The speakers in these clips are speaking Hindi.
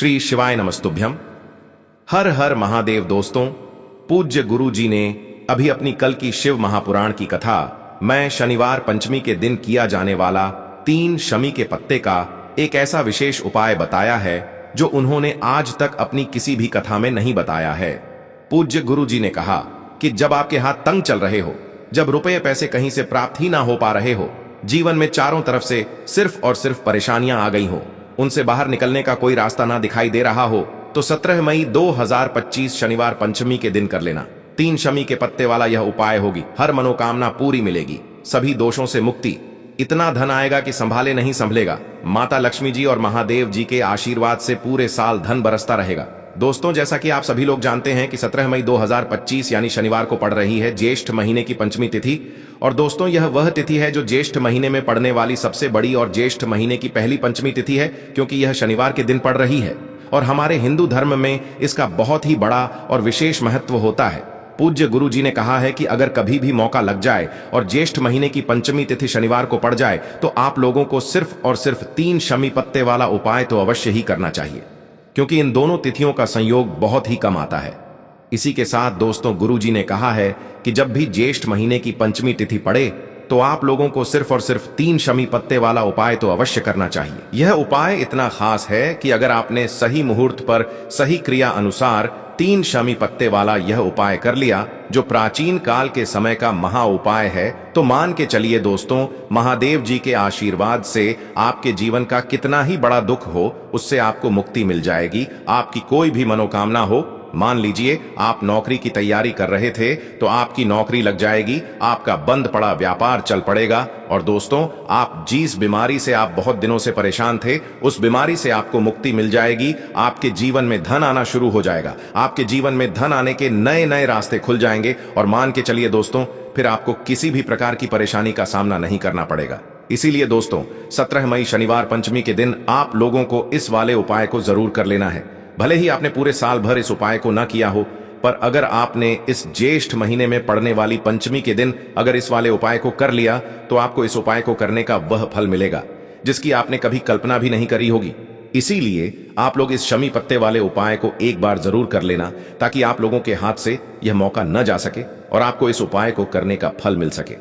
श्री शिवाय नमस्तुभ्यम। हर हर महादेव। दोस्तों, पूज्य गुरु जी ने अभी अपनी कल की शिव महापुराण की कथा मैं शनिवार पंचमी के दिन किया जाने वाला 3 शमी के पत्ते का एक ऐसा विशेष उपाय बताया है जो उन्होंने आज तक अपनी किसी भी कथा में नहीं बताया है। पूज्य गुरु जी ने कहा कि जब आपके हाथ तंग चल रहे हो, जब रुपए पैसे कहीं से प्राप्त ही ना हो पा रहे हो, जीवन में चारों तरफ से सिर्फ और सिर्फ परेशानियां आ गई हो, उनसे बाहर निकलने का कोई रास्ता ना दिखाई दे रहा हो, तो 17 मई 2025 शनिवार पंचमी के दिन कर लेना। 3 शमी के पत्ते वाला यह उपाय होगी, हर मनोकामना पूरी मिलेगी, सभी दोषों से मुक्ति, इतना धन आएगा कि संभाले नहीं संभलेगा। माता लक्ष्मी जी और महादेव जी के आशीर्वाद से पूरे साल धन बरसता रहेगा। दोस्तों, जैसा कि आप सभी लोग जानते हैं कि 17 मई 2025 यानी शनिवार को पड़ रही है ज्येष्ठ महीने की पंचमी तिथि। और दोस्तों, यह वह तिथि है जो ज्येष्ठ महीने में पड़ने वाली सबसे बड़ी और ज्येष्ठ महीने की पहली पंचमी तिथि है, क्योंकि यह शनिवार के दिन पड़ रही है। और हमारे हिंदू धर्म में इसका बहुत ही बड़ा और विशेष महत्व होता है। पूज्य गुरु जी ने कहा है कि अगर कभी भी मौका लग जाए और ज्येष्ठ महीने की पंचमी तिथि शनिवार को पड़ जाए तो आप लोगों को सिर्फ और सिर्फ 3 शमी पत्ते वाला उपाय तो अवश्य ही करना चाहिए, क्योंकि इन दोनों तिथियों का संयोग बहुत ही कम आता है। इसी के साथ दोस्तों, गुरु जी ने कहा है कि जब भी ज्येष्ठ महीने की पंचमी तिथि पड़े तो आप लोगों को सिर्फ और सिर्फ 3 शमी पत्ते वाला उपाय तो अवश्य करना चाहिए। यह उपाय इतना खास है कि अगर आपने सही मुहूर्त पर सही क्रिया अनुसार 3 शमी पत्ते वाला यह उपाय कर लिया, जो प्राचीन काल के समय का महा उपाय है, तो मान के चलिए दोस्तों, महादेव जी के आशीर्वाद से आपके जीवन का कितना ही बड़ा दुख हो, उससे आपको मुक्ति मिल जाएगी। आपकी कोई भी मनोकामना हो, मान लीजिए आप नौकरी की तैयारी कर रहे थे तो आपकी नौकरी लग जाएगी, आपका बंद पड़ा व्यापार चल पड़ेगा। और दोस्तों, आप जिस बीमारी से आप बहुत दिनों से परेशान थे, उस बीमारी से आपको मुक्ति मिल जाएगी। आपके जीवन में धन आना शुरू हो जाएगा, आपके जीवन में धन आने के नए नए रास्ते खुल जाएंगे। और मान के चलिए दोस्तों, फिर आपको किसी भी प्रकार की परेशानी का सामना नहीं करना पड़ेगा। इसीलिए दोस्तों, 17 मई शनिवार पंचमी के दिन आप लोगों को इस वाले उपाय को जरूर कर लेना है। भले ही आपने पूरे साल भर इस उपाय को न किया हो, पर अगर आपने इस ज्येष्ठ महीने में पड़ने वाली पंचमी के दिन अगर इस वाले उपाय को कर लिया, तो आपको इस उपाय को करने का वह फल मिलेगा जिसकी आपने कभी कल्पना भी नहीं करी होगी। इसीलिए आप लोग इस शमी पत्ते वाले उपाय को एक बार जरूर कर लेना, ताकि आप लोगों के हाथ से यह मौका न जा सके और आपको इस उपाय को करने का फल मिल सके।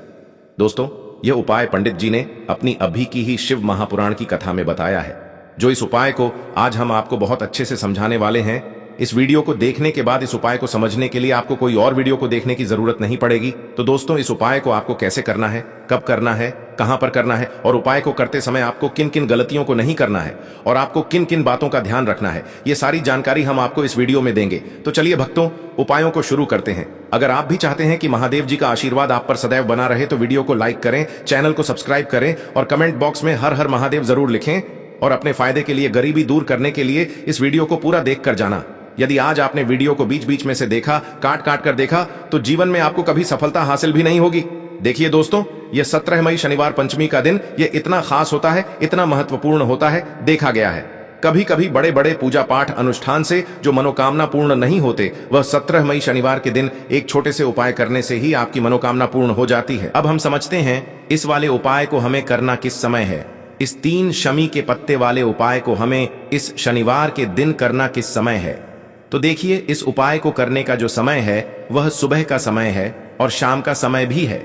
दोस्तों, यह उपाय पंडित जी ने अपनी अभी की ही शिव महापुराण की कथा में बताया है, जो इस उपाय को आज हम आपको बहुत अच्छे से समझाने वाले हैं। इस वीडियो को देखने के बाद इस उपाय को समझने के लिए आपको कोई और वीडियो को देखने की जरूरत नहीं पड़ेगी। तो दोस्तों, इस उपाय को आपको कैसे करना है, कब करना है, कहां पर करना है, और उपाय को करते समय आपको किन किन गलतियों को नहीं करना है और आपको किन किन बातों का ध्यान रखना है, ये सारी जानकारी हम आपको इस वीडियो में देंगे। तो चलिए भक्तों, उपायों को शुरू करते हैं। अगर आप भी चाहते हैं कि महादेव जी का आशीर्वाद आप पर सदैव बना रहे, तो वीडियो को लाइक करें, चैनल को सब्सक्राइब करें और कमेंट बॉक्स में हर हर महादेव जरूर लिखें। और अपने फायदे के लिए, गरीबी दूर करने के लिए इस वीडियो को पूरा देख कर जाना। यदि आज आपने वीडियो को बीच बीच में से देखा, काट काट कर देखा, तो जीवन में आपको कभी सफलता हासिल भी नहीं होगी। देखिए दोस्तों, यह 17 मई शनिवार पंचमी का दिन ये इतना खास होता है, इतना महत्वपूर्ण होता है। देखा गया है कभी कभी बड़े बड़े पूजा पाठ अनुष्ठान से जो मनोकामना पूर्ण नहीं होते, वह 17 मई शनिवार के दिन एक छोटे से उपाय करने से ही आपकी मनोकामना पूर्ण हो जाती है। अब हम समझते हैं इस वाले उपाय को हमें करना किस समय है। इस 3 शमी के पत्ते वाले उपाय को हमें इस शनिवार के दिन करना किस समय है। तो देखिए, इस उपाय को करने का जो समय है वह सुबह का समय है और शाम का समय भी है।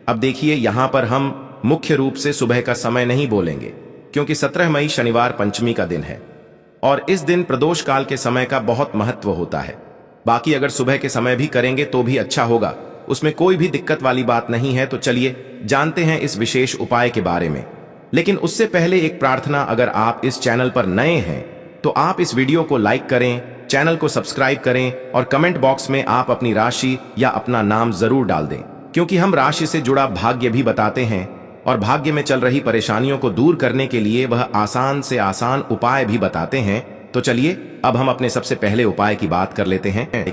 अब देखिए, यहां पर हम मुख्य रूप से सुबह का समय नहीं बोलेंगे, क्योंकि 17 मई शनिवार पंचमी का दिन है और इस दिन प्रदोष काल के समय का बहुत महत्व होता है। बाकी अगर सुबह के समय भी करेंगे तो भी अच्छा होगा, उसमें कोई भी दिक्कत वाली बात नहीं है। तो चलिए जानते हैं इस विशेष उपाय के बारे में। लेकिन उससे पहले एक प्रार्थना, अगर आप इस चैनल पर नए हैं तो आप इस वीडियो को लाइक करें, चैनल को सब्सक्राइब करें और कमेंट बॉक्स में आप अपनी राशि या अपना नाम जरूर डाल दें, क्योंकि हम राशि से जुड़ा भाग्य भी बताते हैं और भाग्य में चल रही परेशानियों को दूर करने के लिए वह आसान से आसान उपाय भी बताते हैं। तो चलिए अब हम अपने सबसे पहले उपाय की बात कर लेते हैं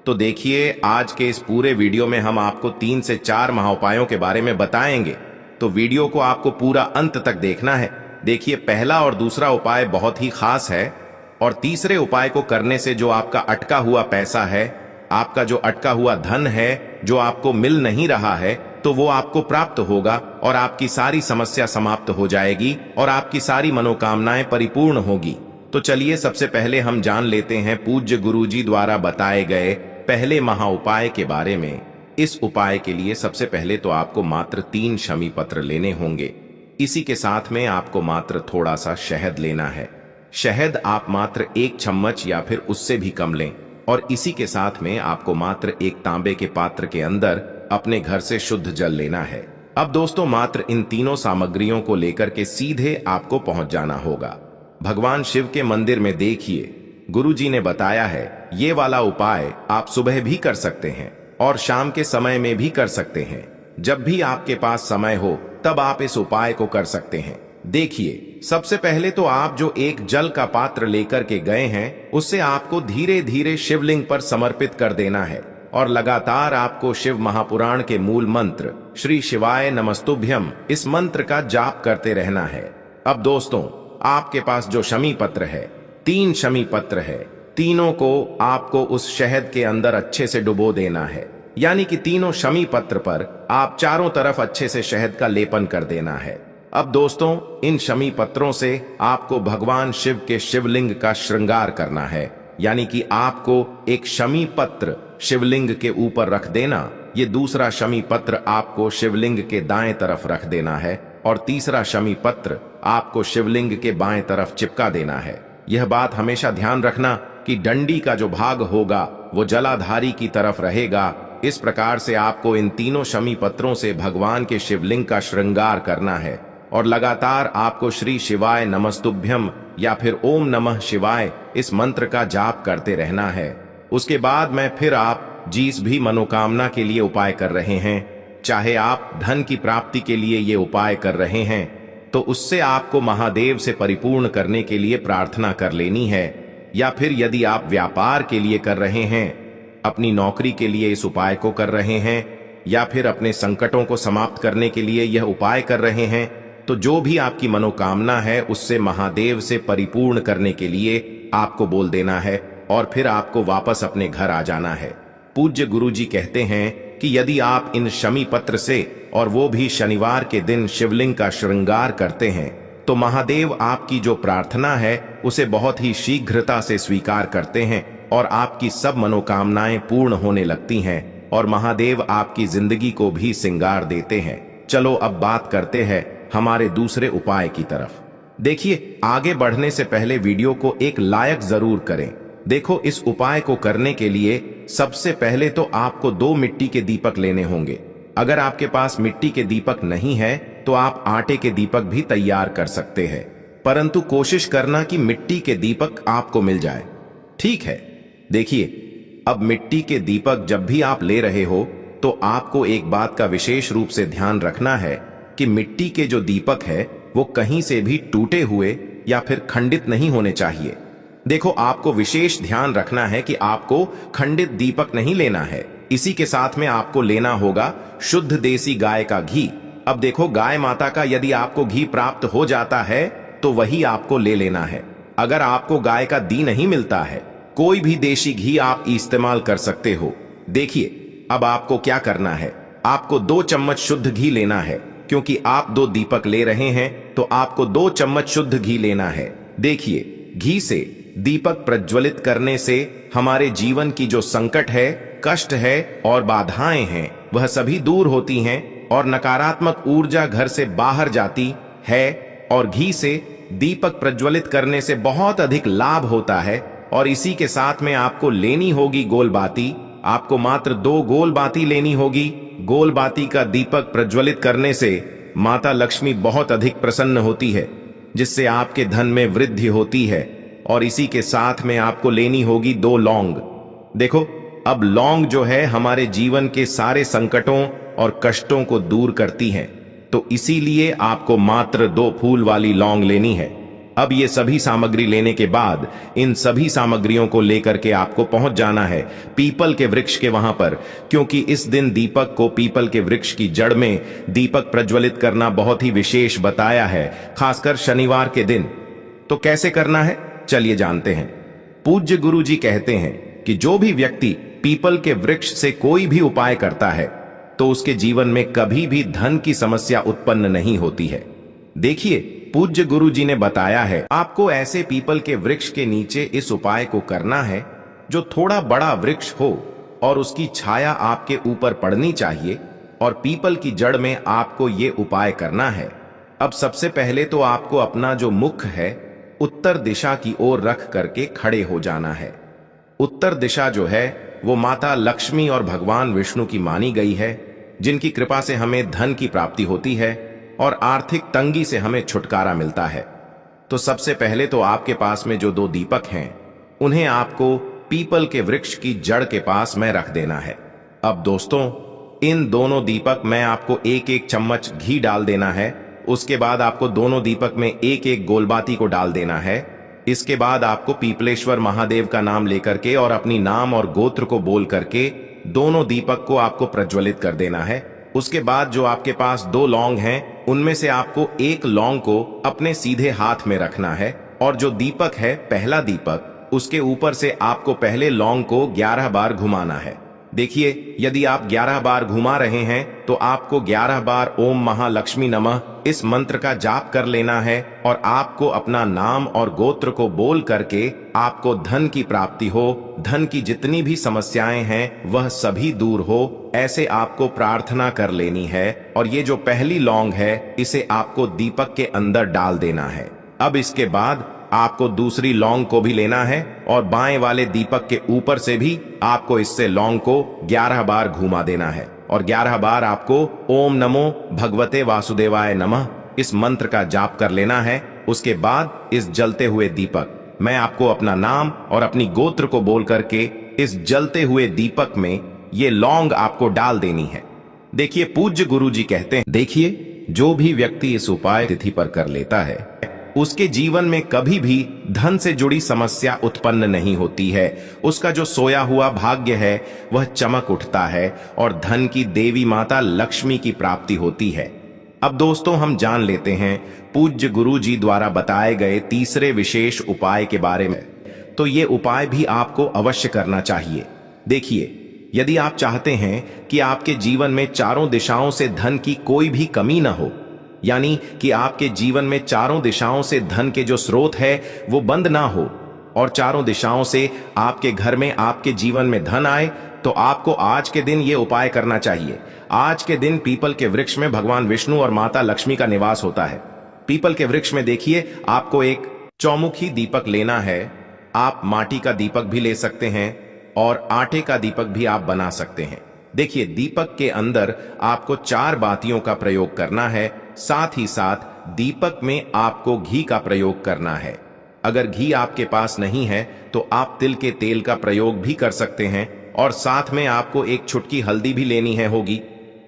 तो देखिए, आज के इस पूरे वीडियो में हम आपको 3 से 4 महाउपायों के बारे में बताएंगे, तो वीडियो को आपको पूरा अंत तक देखना है। देखिए, पहला और दूसरा उपाय बहुत ही खास है और तीसरे उपाय को करने से जो आपका अटका हुआ पैसा है, आपका जो अटका हुआ धन है, जो आपको मिल नहीं रहा है, तो वो आपको प्राप्त होगा और आपकी सारी समस्या समाप्त हो जाएगी और आपकी सारी मनोकामनाएं परिपूर्ण होगी। तो चलिए सबसे पहले हम जान लेते हैं पूज्य गुरुजी द्वारा बताए गए पहले महा उपाय के बारे में। इस उपाय के लिए सबसे पहले तो आपको मात्र 3 शमी पत्र लेने होंगे। इसी के साथ में आपको मात्र थोड़ा सा शहद लेना है। शहद आप मात्र 1 चम्मच या फिर उससे भी कम लें, और इसी के साथ में आपको मात्र एक तांबे के पात्र के अंदर अपने घर से शुद्ध जल लेना है। अब दोस्तों मात्र इन तीनों सामग्रियों को लेकर के सीधे आपको पहुंच जाना होगा भगवान शिव के मंदिर में। देखिए गुरुजी ने बताया है ये वाला उपाय आप सुबह भी कर सकते हैं और शाम के समय में भी कर सकते हैं। जब भी आपके पास समय हो तब आप इस उपाय को कर सकते हैं। देखिए सबसे पहले तो आप जो एक जल का पात्र लेकर के गए हैं उससे आपको धीरे धीरे शिवलिंग पर समर्पित कर देना है, और लगातार आपको शिव महापुराण के मूल मंत्र श्री शिवाय नमस्तुभ्यम इस मंत्र का जाप करते रहना है। अब दोस्तों आपके पास जो शमी पत्र है, 3 शमी पत्र है, तीनों को आपको उस शहद के अंदर अच्छे से डुबो देना है। यानी कि तीनों शमी पत्र पर आप चारों तरफ अच्छे से शहद का लेपन कर देना है। अब दोस्तों इन शमी पत्रों से आपको भगवान शिव के शिवलिंग का श्रृंगार करना है। यानी कि आपको एक शमी पत्र शिवलिंग के ऊपर रख देना, ये दूसरा शमी पत्र आपको शिवलिंग के दाएं तरफ रख देना है, और तीसरा शमी पत्र आपको शिवलिंग के बाएं तरफ चिपका देना है। यह बात हमेशा ध्यान रखना कि डंडी का जो भाग होगा वो जलाधारी की तरफ रहेगा। इस प्रकार से आपको इन तीनों शमी पत्रों से भगवान के शिवलिंग का श्रृंगार करना है, और लगातार आपको श्री शिवाय नमस्तुभ्यम या फिर ओम नमः शिवाय इस मंत्र का जाप करते रहना है। उसके बाद में फिर आप जिस भी मनोकामना के लिए उपाय कर रहे हैं, चाहे आप धन की प्राप्ति के लिए ये उपाय कर रहे हैं, तो उससे आपको महादेव से परिपूर्ण करने के लिए प्रार्थना कर लेनी है। या फिर यदि आप व्यापार के लिए कर रहे हैं, अपनी नौकरी के लिए इस उपाय को कर रहे हैं, या फिर अपने संकटों को समाप्त करने के लिए यह उपाय कर रहे हैं, तो जो भी आपकी मनोकामना है उससे महादेव से परिपूर्ण करने के लिए आपको बोल देना है, और फिर आपको वापस अपने घर आ जाना है। पूज्य गुरुजी कहते हैं कि यदि आप इन शमी पत्र से, और वो भी शनिवार के दिन, शिवलिंग का श्रृंगार करते हैं, तो महादेव आपकी जो प्रार्थना है उसे बहुत ही शीघ्रता से स्वीकार करते हैं, और आपकी सब मनोकामनाएं पूर्ण होने लगती हैं, और महादेव आपकी जिंदगी को भी सिंगार देते हैं। चलो अब बात करते हैं हमारे दूसरे उपाय की तरफ। देखिए आगे बढ़ने से पहले वीडियो को एक लाइक जरूर करें। देखो इस उपाय को करने के लिए सबसे पहले तो आपको 2 मिट्टी के दीपक लेने होंगे। अगर आपके पास मिट्टी के दीपक नहीं है तो आप आटे के दीपक भी तैयार कर सकते हैं, परंतु कोशिश करना कि मिट्टी के दीपक आपको मिल जाए, ठीक है। देखिए अब मिट्टी के दीपक जब भी आप ले रहे हो तो आपको एक बात का विशेष रूप से ध्यान रखना है कि मिट्टी के जो दीपक है वो कहीं से भी टूटे हुए या फिर खंडित नहीं होने चाहिए। देखो आपको विशेष ध्यान रखना है कि आपको खंडित दीपक नहीं लेना है। इसी के साथ में आपको लेना होगा शुद्ध देसी गाय का घी। अब देखो गाय माता का यदि आपको घी प्राप्त हो जाता है तो वही आपको ले लेना है। अगर आपको गाय का घी नहीं मिलता है, कोई भी देशी घी आप इस्तेमाल कर सकते हो। देखिए अब आपको क्या करना है, आपको 2 चम्मच शुद्ध घी लेना है। क्योंकि आप 2 दीपक ले रहे हैं तो आपको 2 चम्मच शुद्ध घी लेना है। देखिए घी से दीपक प्रज्वलित करने से हमारे जीवन की जो संकट है, कष्ट है और बाधाएं हैं वह सभी दूर होती हैं, और नकारात्मक ऊर्जा घर से बाहर जाती है। और घी से दीपक प्रज्वलित करने से बहुत अधिक लाभ होता है। और इसी के साथ में आपको लेनी होगी गोल बाती। आपको मात्र 2 गोल बाती लेनी होगी। गोल बाती का दीपक प्रज्वलित करने से माता लक्ष्मी बहुत अधिक प्रसन्न होती है, जिससे आपके धन में वृद्धि होती है। और इसी के साथ में आपको लेनी होगी 2 लौंग। देखो अब लौंग जो है हमारे जीवन के सारे संकटों और कष्टों को दूर करती है, तो इसीलिए आपको मात्र 2 फूल वाली लौंग लेनी है। अब ये सभी सामग्री लेने के बाद इन सभी सामग्रियों को लेकर के आपको पहुंच जाना है पीपल के वृक्ष के वहां पर, क्योंकि इस दिन दीपक को पीपल के वृक्ष की जड़ में दीपक प्रज्वलित करना बहुत ही विशेष बताया है, खासकर शनिवार के दिन। तो कैसे करना है चलिए जानते हैं। पूज्य गुरु जी कहते हैं कि जो भी व्यक्ति पीपल के वृक्ष से कोई भी उपाय करता है तो उसके जीवन में कभी भी धन की समस्या उत्पन्न नहीं होती है। देखिए पूज्य गुरु जी ने बताया है आपको ऐसे पीपल के वृक्ष के नीचे इस उपाय को करना है जो थोड़ा बड़ा वृक्ष हो और उसकी छाया आपके ऊपर पड़नी चाहिए, और पीपल की जड़ में आपको ये उपाय करना है। अब सबसे पहले तो आपको अपना जो मुख है उत्तर दिशा की ओर रख करके खड़े हो जाना है। उत्तर दिशा जो है वो माता लक्ष्मी और भगवान विष्णु की मानी गई है, जिनकी कृपा से हमें धन की प्राप्ति होती है और आर्थिक तंगी से हमें छुटकारा मिलता है। तो सबसे पहले तो आपके पास में जो 2 दीपक हैं उन्हें आपको पीपल के वृक्ष की जड़ के पास में रख देना है। अब दोस्तों, इन दोनों दीपक में आपको 1-1 चम्मच घी डाल देना है। उसके बाद आपको दोनों दीपक में 1-1 गोलबाती को डाल देना है। इसके बाद आपको पीपलेश्वर महादेव का नाम लेकर के और अपनी नाम और गोत्र को बोल करके दोनों दीपक को आपको प्रज्वलित कर देना है। उसके बाद जो आपके पास 2 लौंग हैं उनमें से आपको 1 लौंग को अपने सीधे हाथ में रखना है, और जो दीपक है पहला दीपक उसके ऊपर से आपको पहले लौंग को 11 बार घुमाना है। देखिए, यदि आप 11 बार घुमा रहे हैं तो आपको 11 बार ओम महालक्ष्मी नमः इस मंत्र का जाप कर लेना है, और आपको अपना नाम और गोत्र को बोल करके आपको धन की प्राप्ति हो, धन की जितनी भी समस्याएं हैं वह सभी दूर हो, ऐसे आपको प्रार्थना कर लेनी है। और ये जो पहली लौंग है इसे आपको दीपक के अंदर डाल देना है। अब इसके बाद आपको दूसरी लौंग को भी लेना है और बाएं वाले दीपक के ऊपर से भी आपको इससे लौंग को 11 बार घुमा देना है, और 11 बार आपको ओम नमो भगवते वासुदेवाय नमः इस मंत्र का जाप कर लेना है। उसके बाद इस जलते हुए दीपक मैं आपको अपना नाम और अपनी गोत्र को बोल करके इस जलते हुए दीपक में ये लौंग आपको डाल देनी है। देखिए, पूज्य गुरु जी कहते हैं, देखिए, जो भी व्यक्ति इस उपाय तिथि पर कर लेता है उसके जीवन में कभी भी धन से जुड़ी समस्या उत्पन्न नहीं होती है। उसका जो सोया हुआ भाग्य है वह चमक उठता है और धन की देवी माता लक्ष्मी की प्राप्ति होती है। अब दोस्तों, हम जान लेते हैं पूज्य गुरु जी द्वारा बताए गए तीसरे विशेष उपाय के बारे में। तो ये उपाय भी आपको अवश्य करना चाहिए। देखिए, यदि आप चाहते हैं कि आपके जीवन में चारों दिशाओं से धन की कोई भी कमी न हो, यानी कि आपके जीवन में चारों दिशाओं से धन के जो स्रोत है वो बंद ना हो और चारों दिशाओं से आपके घर में आपके जीवन में धन आए, तो आपको आज के दिन ये उपाय करना चाहिए। आज के दिन पीपल के वृक्ष में भगवान विष्णु और माता लक्ष्मी का निवास होता है। पीपल के वृक्ष में देखिए, आपको एक चौमुखी दीपक लेना है। आप माटी का दीपक भी ले सकते हैं और आटे का दीपक भी आप बना सकते हैं। देखिए, दीपक के अंदर आपको 4 बातियों का प्रयोग करना है। साथ ही साथ दीपक में आपको घी का प्रयोग करना है। अगर घी आपके पास नहीं है तो आप तिल के तेल का प्रयोग भी कर सकते हैं, और साथ में आपको एक चुटकी हल्दी भी लेनी है होगी।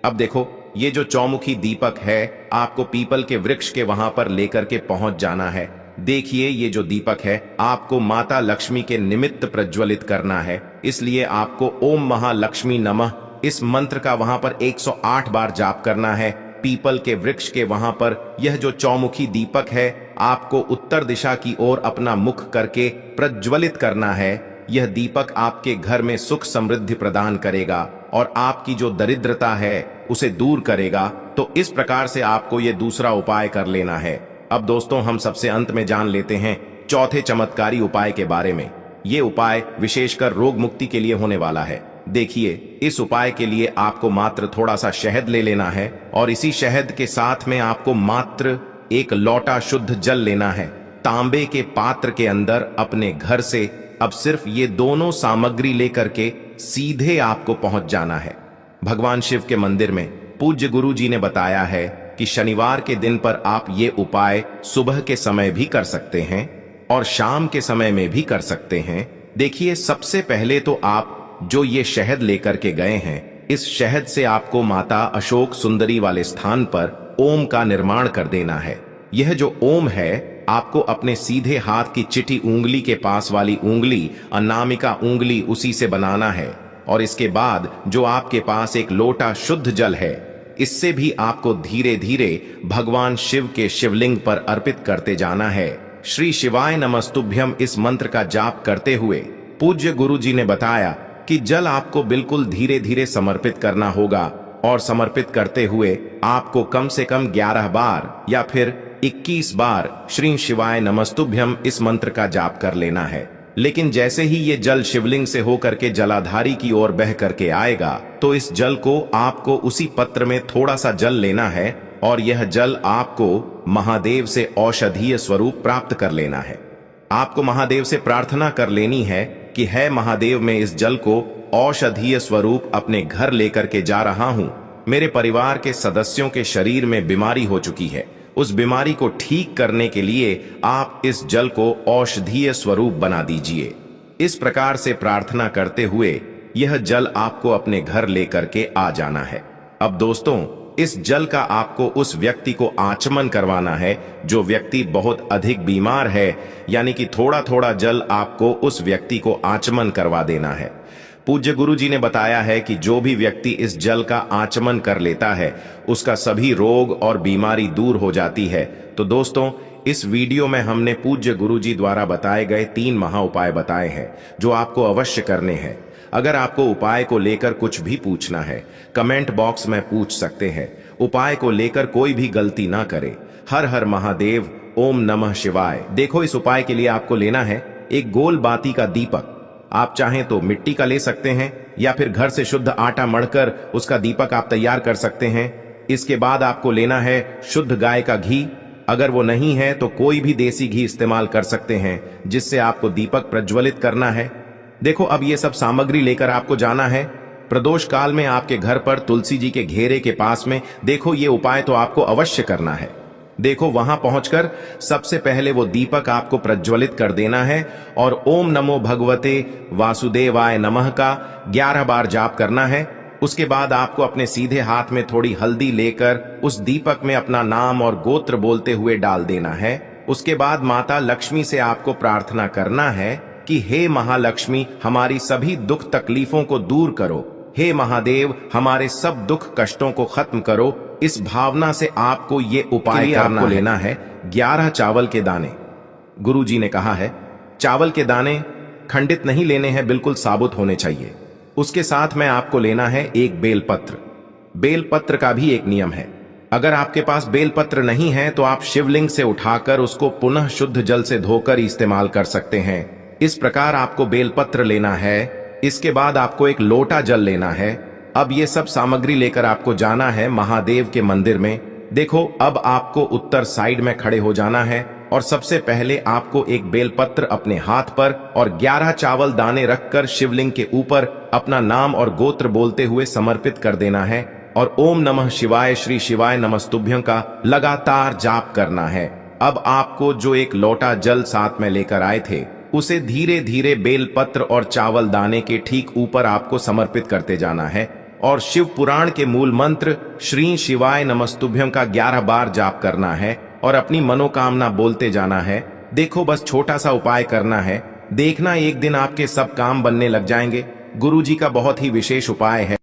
अब देखो, ये जो चौमुखी दीपक है आपको पीपल के वृक्ष के वहां पर लेकर के पहुंच जाना है। देखिए, ये जो दीपक है आपको माता लक्ष्मी के निमित्त प्रज्वलित करना है, इसलिए आपको ओम महालक्ष्मी नमः इस मंत्र का वहां पर 108 बार जाप करना है। पीपल के वृक्ष के वहां पर यह जो चौमुखी दीपक है आपको उत्तर दिशा की ओर अपना मुख करके प्रज्वलित करना है। यह दीपक आपके घर में सुख समृद्धि प्रदान करेगा और आपकी जो दरिद्रता है उसे दूर करेगा। तो इस प्रकार से आपको यह दूसरा उपाय कर लेना है। अब दोस्तों, हम सबसे अंत में जान लेते हैं चौथे चमत्कारी उपाय के बारे में। ये उपाय विशेषकर रोग मुक्ति के लिए होने वाला है। देखिए, इस उपाय के लिए आपको मात्र थोड़ा सा शहद ले लेना है और इसी शहद के साथ में आपको मात्र 1 लोटा शुद्ध जल लेना है। तांबे के पात्र के अंदर अपने घर से अब सिर्फ ये दोनों सामग्री लेकर के सीधे आपको पहुंच जाना है भगवान शिव के मंदिर में। पूज्य गुरु जी ने बताया है कि शनिवार के दिन पर आप ये उपाय सुबह के समय भी कर सकते हैं और शाम के समय में भी कर सकते हैं। देखिए, सबसे पहले तो आप जो ये शहद लेकर के गए हैं, इस शहद से आपको माता अशोक सुंदरी वाले स्थान पर ओम का निर्माण कर देना है। यह जो ओम है आपको अपने सीधे हाथ की चिटी उंगली के पास वाली उंगली, अनामिका उंगली, उसी से बनाना है। और इसके बाद जो आपके पास एक लोटा शुद्ध जल है, इससे भी आपको धीरे धीरे भगवान शिव के शिवलिंग पर अर्पित करते जाना है। श्री शिवाय नमस्तुभ्यम इस मंत्र का जाप करते हुए पूज्य गुरु जी ने बताया कि जल आपको बिल्कुल धीरे धीरे समर्पित करना होगा, और समर्पित करते हुए आपको कम से कम 11 बार या फिर 21 बार श्री शिवाय नमस्तुभ्यम इस मंत्र का जाप कर लेना है। लेकिन जैसे ही ये जल शिवलिंग से होकर के जलाधारी की ओर बह करके आएगा तो इस जल को आपको उसी पत्र में थोड़ा सा जल लेना है और यह जल आपको महादेव से औषधीय स्वरूप प्राप्त कर लेना है। आपको महादेव से प्रार्थना कर लेनी है कि है महादेव, मैं इस जल को औषधीय स्वरूप अपने घर लेकर के जा रहा हूं। मेरे परिवार के सदस्यों के शरीर में बीमारी हो चुकी है, उस बीमारी को ठीक करने के लिए आप इस जल को औषधीय स्वरूप बना दीजिए। इस प्रकार से प्रार्थना करते हुए यह जल आपको अपने घर लेकर के आ जाना है। अब दोस्तों, इस जल का आपको उस व्यक्ति को आचमन करवाना है जो व्यक्ति बहुत अधिक बीमार है, यानी कि थोड़ा थोड़ा जल आपको उस व्यक्ति को आचमन करवा देना है। पूज्य गुरु जी ने बताया है कि जो भी व्यक्ति इस जल का आचमन कर लेता है उसका सभी रोग और बीमारी दूर हो जाती है। तो दोस्तों, इस वीडियो में हमने पूज्य गुरु जी द्वारा बताए गए 3 महा उपाय बताए हैं जो आपको अवश्य करने हैं। अगर आपको उपाय को लेकर कुछ भी पूछना है, कमेंट बॉक्स में पूछ सकते हैं। उपाय को लेकर कोई भी गलती ना करे। हर हर महादेव, ओम नमः शिवाय। देखो, इस उपाय के लिए आपको लेना है एक गोल बाती का दीपक। आप चाहें तो मिट्टी का ले सकते हैं या फिर घर से शुद्ध आटा मढ़कर उसका दीपक आप तैयार कर सकते हैं। इसके बाद आपको लेना है शुद्ध गाय का घी। अगर वो नहीं है तो कोई भी देसी घी इस्तेमाल कर सकते हैं जिससे आपको दीपक प्रज्वलित करना है। देखो, अब ये सब सामग्री लेकर आपको जाना है प्रदोष काल में आपके घर पर तुलसी जी के घेरे के पास में। देखो, ये उपाय तो आपको अवश्य करना है। देखो, वहां पहुंचकर सबसे पहले वो दीपक आपको प्रज्वलित कर देना है और ओम नमो भगवते वासुदेवाय नमः का 11 बार जाप करना है। उसके बाद आपको अपने सीधे हाथ में थोड़ी हल्दी लेकर उस दीपक में अपना नाम और गोत्र बोलते हुए डाल देना है। उसके बाद माता लक्ष्मी से आपको प्रार्थना करना है कि हे महालक्ष्मी, हमारी सभी दुख तकलीफों को दूर करो। हे महादेव, हमारे सब दुख कष्टों को खत्म करो। इस भावना से आपको ये उपाय करना लेना है 11 चावल के दाने। गुरु जी ने कहा है चावल के दाने खंडित नहीं लेने हैं, बिल्कुल साबुत होने चाहिए। उसके साथ में आपको लेना है एक बेलपत्र। बेलपत्र का भी एक नियम है, अगर आपके पास बेलपत्र नहीं है तो आप शिवलिंग से उठाकर उसको पुनः शुद्ध जल से धोकर इस्तेमाल कर सकते हैं। इस प्रकार आपको बेलपत्र लेना है। इसके बाद आपको एक लोटा जल लेना है। अब ये सब सामग्री लेकर आपको जाना है महादेव के मंदिर में। देखो, अब आपको उत्तर साइड में खड़े हो जाना है और सबसे पहले आपको एक बेलपत्र अपने हाथ पर और 11 चावल दाने रखकर शिवलिंग के ऊपर अपना नाम और गोत्र बोलते हुए समर्पित कर देना है और ओम नमः शिवाय श्री शिवाय नमस्तुभ्यं का लगातार जाप करना है। अब आपको जो एक लोटा जल साथ में लेकर आए थे उसे धीरे धीरे बेलपत्र और चावल दाने के ठीक ऊपर आपको समर्पित करते जाना है और शिव पुराण के मूल मंत्र श्री शिवाय नमस्तुभ्यं का 11 बार जाप करना है और अपनी मनोकामना बोलते जाना है। देखो, बस छोटा सा उपाय करना है, देखना एक दिन आपके सब काम बनने लग जाएंगे। गुरु जी का बहुत ही विशेष उपाय है।